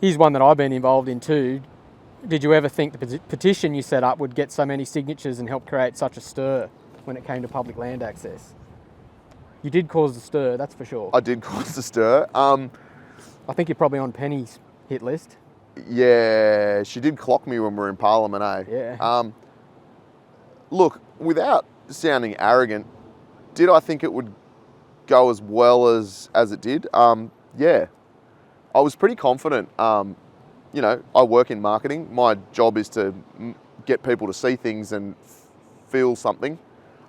Here's one that I've been involved in too. Did you ever think the petition you set up would get so many signatures and help create such a stir when it came to public land access? You did cause the stir, that's for sure. I did cause the stir. I think you're probably on Penny's hit list. Yeah, she did clock me when we were in Parliament, eh? Yeah. Look, without sounding arrogant, did I think it would go as well as it did? Yeah. I was pretty confident. You know, I work in marketing. My job is to get people to see things and feel something.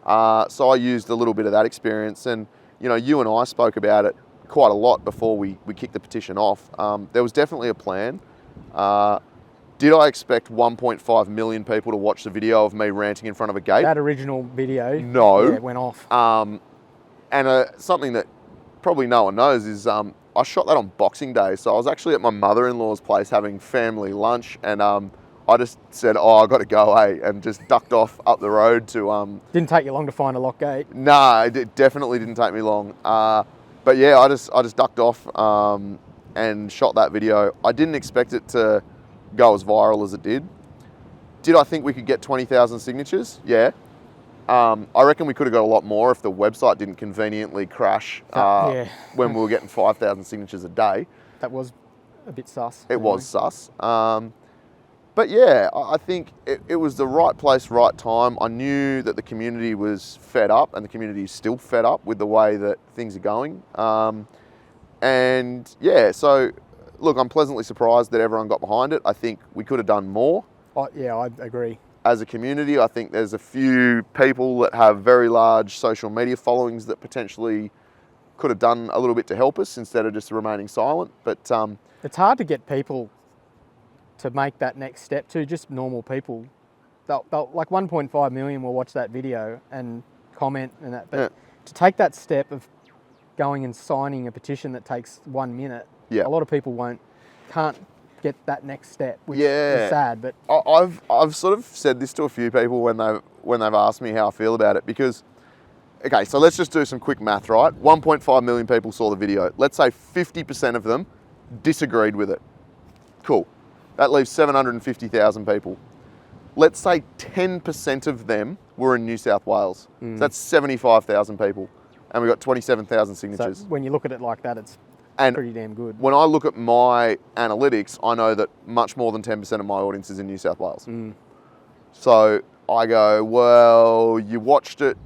So I used a little bit of that experience. And, you know, you and I spoke about it quite a lot before we kicked the petition off. There was definitely a plan. Did I expect 1.5 million people to watch the video of me ranting in front of a gate? That original video, no. Yeah, it went off. And something that probably no one knows is I shot that on Boxing Day. So I was actually at my mother-in-law's place having family lunch, and I just said, I got to go, and just ducked off up the road to... Didn't take you long to find a lock gate? Nah, it definitely didn't take me long. But yeah, I just ducked off and shot that video. I didn't expect it to go as viral as it did. Did I think we could get 20,000 signatures? Yeah. I reckon we could have got a lot more if the website didn't conveniently crash when we were getting 5,000 signatures a day. That was a bit sus. It was sus. But yeah, I think it was the right place, right time. I knew that the community was fed up, and the community is still fed up with the way that things are going. And yeah, so look, I'm pleasantly surprised that everyone got behind it. I think we could have done more. Yeah, I agree. As a community, I think there's a few people that have very large social media followings that potentially could have done a little bit to help us instead of just remaining silent. But it's hard to get people to make that next step too, just normal people. They'll like 1.5 million will watch that video and comment and that. But to take that step of going and signing a petition that takes 1 minute, a lot of people can't get that next step, which is sad. But I've sort of said this to a few people when they've asked me how I feel about it, because okay, so let's just do some quick math, right? 1.5 million people saw the video. Let's say 50% of them disagreed with it. Cool. That leaves 750,000 people. Let's say 10% of them were in New South Wales. So that's 75,000 people, and we got 27,000 signatures. So when you look at it like that, it's pretty damn good. When I look at my analytics, I know that much more than 10% of my audience is in New South Wales. So I go, well, you watched it,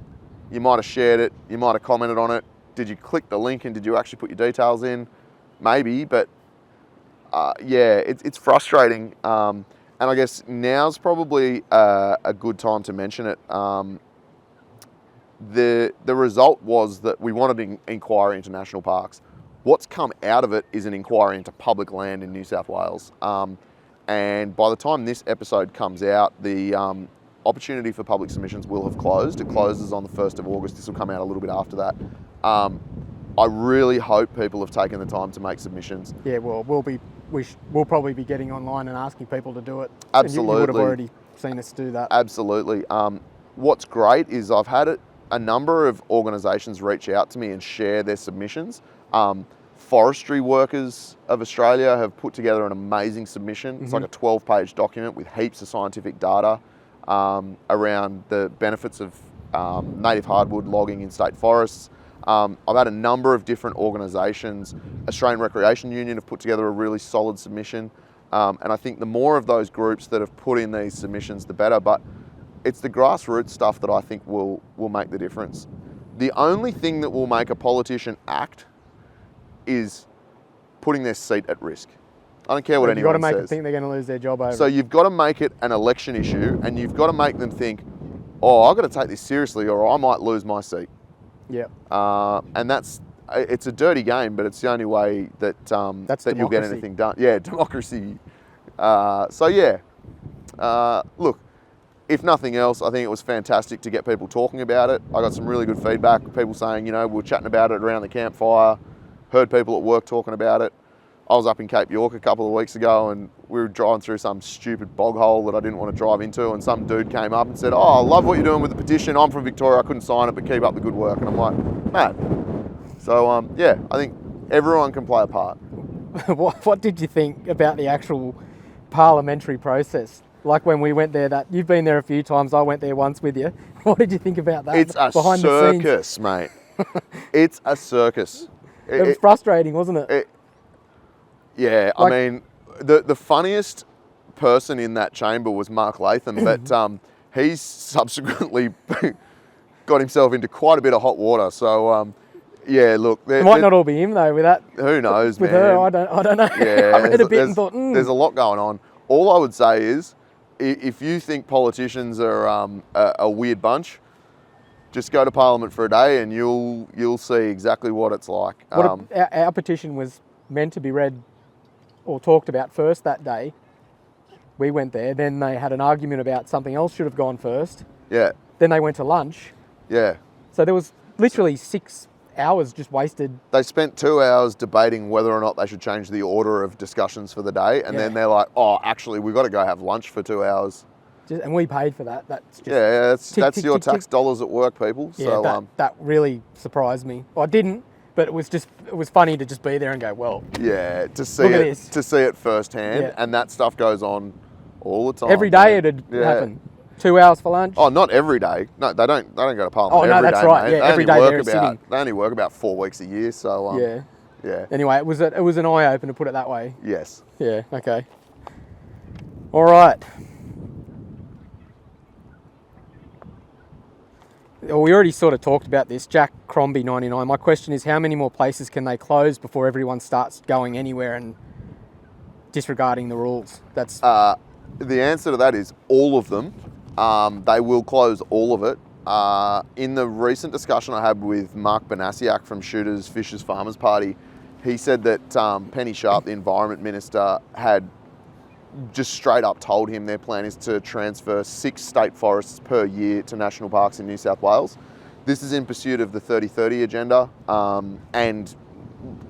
you might have shared it, you might have commented on it. Did you click the link and did you actually put your details in? Maybe, but yeah, it's frustrating. And I guess now's probably a good time to mention it. The result was that we wanted an inquiry into national parks. What's come out of it is an inquiry into public land in New South Wales. And by the time this episode comes out, the opportunity for public submissions will have closed. It closes on the 1st of August. This will come out a little bit after that. I really hope people have taken the time to make submissions. Yeah, well, we'll probably be getting online and asking people to do it. Absolutely. You would have already seen us do that. Absolutely. What's great is I've had a number of organisations reach out to me and share their submissions. Forestry Workers of Australia have put together an amazing submission. It's like a 12-page document with heaps of scientific data around the benefits of native hardwood logging in state forests. I've had a number of different organisations. Australian Recreation Union have put together a really solid submission. And I think the more of those groups that have put in these submissions, the better. But it's the grassroots stuff that I think will make the difference. The only thing that will make a politician act is putting their seat at risk. I don't care what anyone says. You've got to make them think they're going to lose their job over. So you've got to make it an election issue, and you've got to make them think, I've got to take this seriously or I might lose my seat. Yeah. And it's a dirty game, but it's the only way that you'll get anything done. Yeah, democracy. So yeah, look, if nothing else, I think it was fantastic to get people talking about it. I got some really good feedback, people saying, we were chatting about it around the campfire, heard people at work talking about it. I was up in Cape York a couple of weeks ago and we were driving through some stupid bog hole that I didn't want to drive into, and some dude came up and said, I love what you're doing with the petition. I'm from Victoria, I couldn't sign it, but keep up the good work. And I'm like, mad. So yeah, I think everyone can play a part. what did you think about the actual parliamentary process? Like when we went there, that you've been there a few times, I went there once with you. What did you think about that? It's a behind circus, mate. It's a circus. It was frustrating, wasn't it? Yeah, Like- I mean, the funniest person in that chamber was Mark Latham, but he's subsequently got himself into quite a bit of hot water. So, yeah, look, It might not all be him though. With that, who knows, with man? her, I don't know. Yeah, I read a bit and thought, there's a lot going on. All I would say is, if you think politicians are a weird bunch, just go to Parliament for a day and you'll see exactly what it's like. Our petition was meant to be read or talked about first that day. We went there. Then they had an argument about something else should have gone first. Yeah, Then they went to lunch. yeah. So there was literally 6 hours just wasted. They spent 2 hours debating whether or not they should change the order of discussions for the day, and then they're like, "Oh, actually, we've got to go have lunch for 2 hours." And we paid for that. That's just That's tick, your tick, tax tick. dollars at work, people. Yeah, So that really surprised me. I didn't, but it was funny to just be there and go, well, yeah, to see Look at it this. firsthand, Yeah. and that stuff goes on all the time. every day man. it'd Yeah. happen. 2 hours for lunch. Oh, not every day. No, they don't go to Parliament Oh, no, every that's day, right. mate. Yeah, They every only day work they're sitting. They only work about 4 weeks a year. So Yeah. yeah. Anyway, it was an eye opener, put it that way. Yes. Yeah. Okay. All right. Well, we already sort of talked about this. Jack Crombie 99. My question is, how many more places can they close before everyone starts going anywhere and disregarding the rules? That's The answer to that is all of them. They will close all of it. In the recent discussion I had with Mark Banasiak from Shooters Fishers Farmers Party, he said that Penny Sharp, the Environment Minister, had just straight up told him their plan is to transfer 6 state forests per year to national parks in New South Wales. This is in pursuit of the 30-30 agenda and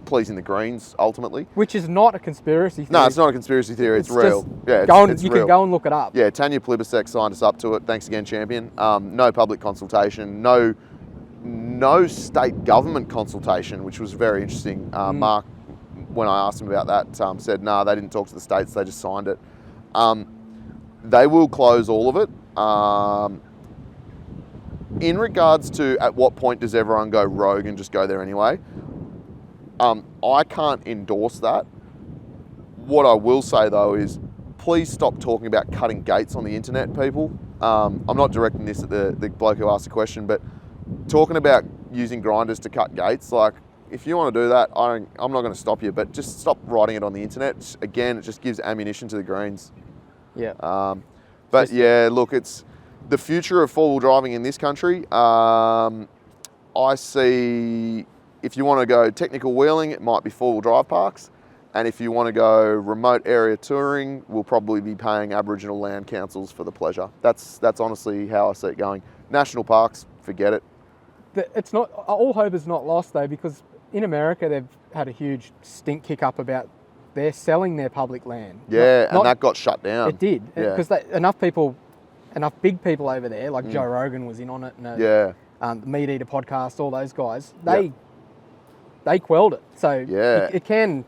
pleasing the Greens, ultimately. which is not a conspiracy theory. No, it's not a conspiracy theory, it's real. just Yeah, it's you real. can go and look it up. Yeah, Tanya Plibersek signed us up to it. Thanks again, champion. No public consultation, no state government consultation, which was very interesting. Mark, when I asked him about that, said, no, they didn't talk to the states, they just signed it. They will close all of it. In regards to at what point does everyone go rogue and just go there anyway, I can't endorse that. What I will say though is, please stop talking about cutting gates on the internet, people. I'm not directing this at the bloke who asked the question, but talking about using grinders to cut gates, like, if you want to do that, I'm not going to stop you, but just stop writing it on the internet. Again, it just gives ammunition to the Greens. Yeah. But yeah, look, it's the future of four-wheel driving in this country. I see, if you want to go technical wheeling, it might be four-wheel drive parks. And if you want to go remote area touring, we'll probably be paying Aboriginal land councils for the pleasure. That's honestly how I see it going. National parks, forget it. It's not, all hope is not lost though, because in America they've had a huge stink kick up about they're selling their public land. Yeah, and that got shut down. It did, Yeah. because enough big people over there, like Joe Rogan was in on it, and Yeah. the Meat Eater podcast, all those guys, they quelled it. So Yeah. it can.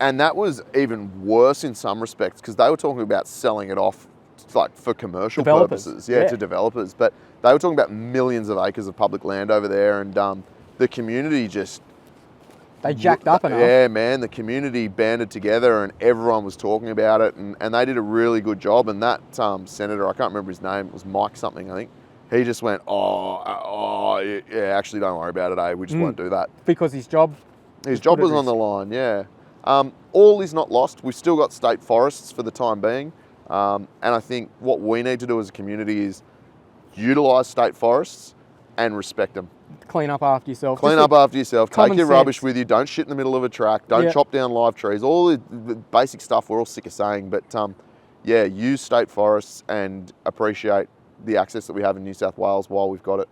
And that was even worse in some respects, because they were talking about selling it off like for commercial Developers. purposes, Yeah. to developers. But they were talking about millions of acres of public land over there, and the community just They jacked up enough. Yeah, man, the community banded together and everyone was talking about it, and they did a really good job. And that senator, I can't remember his name, it was Mike something, I think. He just went, yeah, actually don't worry about it, we just won't do that. Because his job Was on the line, yeah. All is not lost. We've still got state forests for the time being. And I think what we need to do as a community is utilise state forests and respect them. clean up after yourself. Clean up after yourself. Take common your rubbish sense. with you. Don't shit in the middle of a track. Don't Yeah. chop down live trees. All the basic stuff we're all sick of saying. But use state forests and appreciate the access that we have in New South Wales while we've got it.